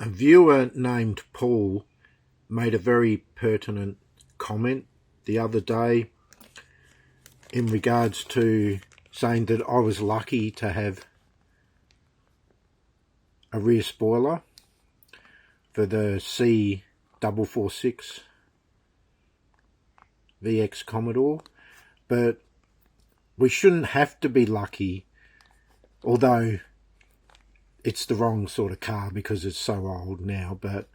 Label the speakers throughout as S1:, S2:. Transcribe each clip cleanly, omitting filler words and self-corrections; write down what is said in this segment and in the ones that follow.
S1: A viewer named Paul made a very pertinent comment the other day in regards to saying that I was lucky to have a rear spoiler for the C446 VX Commodore, but we shouldn't have to be lucky, although it's the wrong sort of car because it's so old now, but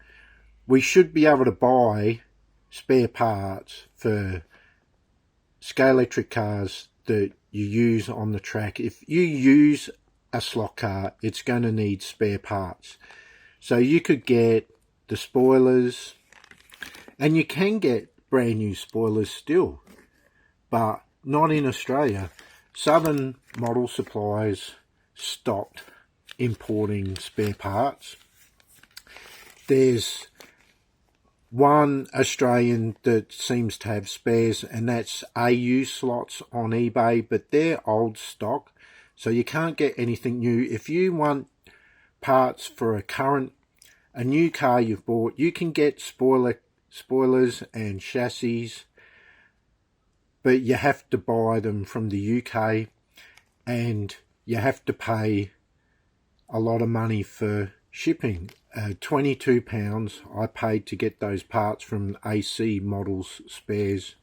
S1: we should be able to buy spare parts for Scalextric cars that you use on the track. If you use a slot car, it's going to need spare parts. So you could get the spoilers, and you can get brand new spoilers still, but not in Australia. Southern Model Supplies stopped importing spare parts. There's one Australian that seems to have spares, and that's AU slots on eBay, but they're old stock, so you can't get anything new. If you want parts for a new car you've bought, you can get spoilers and chassis, but you have to buy them from the UK, and you have to pay a lot of money for shipping. £22 I paid to get those parts from AC Models Spares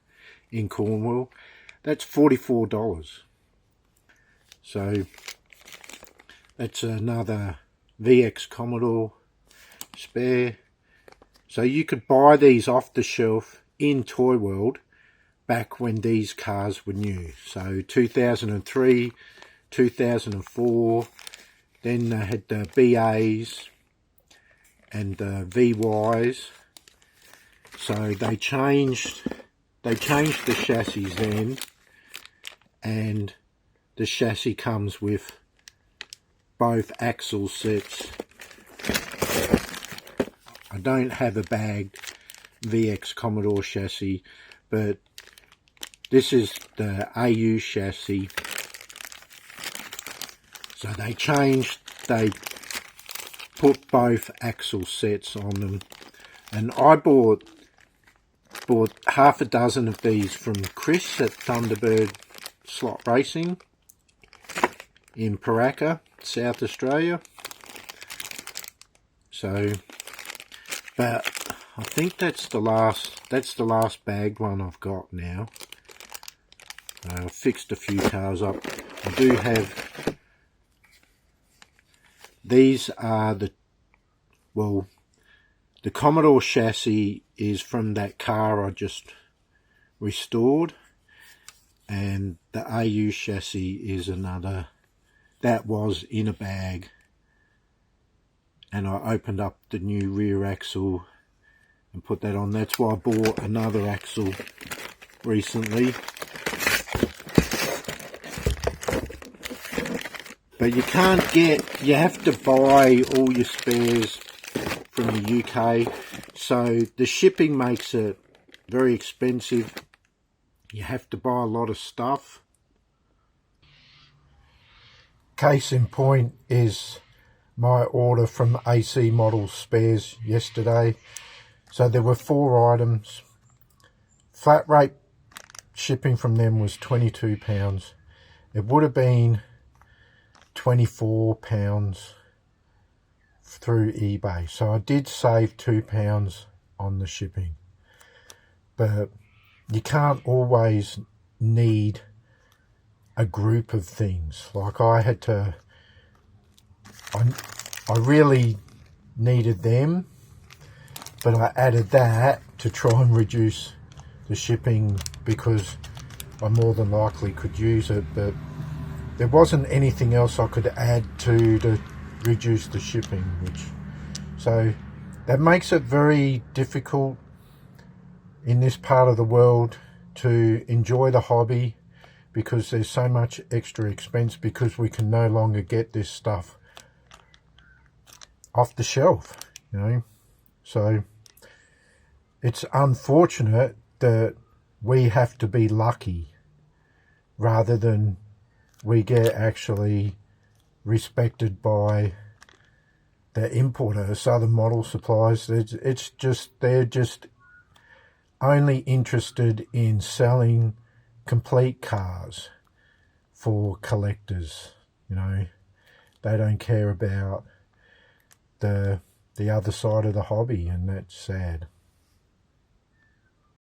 S1: in Cornwall. That's $44. So that's another VX Commodore spare. So you could buy these off the shelf in Toy World back when these cars were new. So 2003, 2004, then they had the BAs and the VYs. So they changed the chassis then, and the chassis comes with both axle sets. I don't have a bagged VX Commodore chassis, but this is the AU chassis. So they put both axle sets on them, and I bought half a dozen of these from Chris at Thunderbird Slot Racing in Paraka, South Australia. So, but I think that's the last bagged one I've got now. I've fixed a few cars up. I do have, these are the Commodore chassis is from that car I just restored, and the AU chassis is another that was in a bag, and I opened up the new rear axle and put that on. That's why I bought another axle recently. But you have to buy all your spares from the UK, so the shipping makes it very expensive. You have to buy a lot of stuff. Case in point is my order from AC Models Spares yesterday. So there were 4 items. Flat rate shipping from them was £22. It would have been £24 through eBay, so I did save £2 on the shipping. But you can't always need a group of things. Like I really needed them, but I added that to try and reduce the shipping because I more than likely could use it, but there wasn't anything else I could add to reduce the shipping, so that makes it very difficult in this part of the world to enjoy the hobby, because there's so much extra expense because we can no longer get this stuff off the shelf, so it's unfortunate that we have to be lucky rather than we get actually respected by the importer, Southern Model Supplies, they're just only interested in selling complete cars for collectors. You know, they don't care about the other side of the hobby, and that's sad.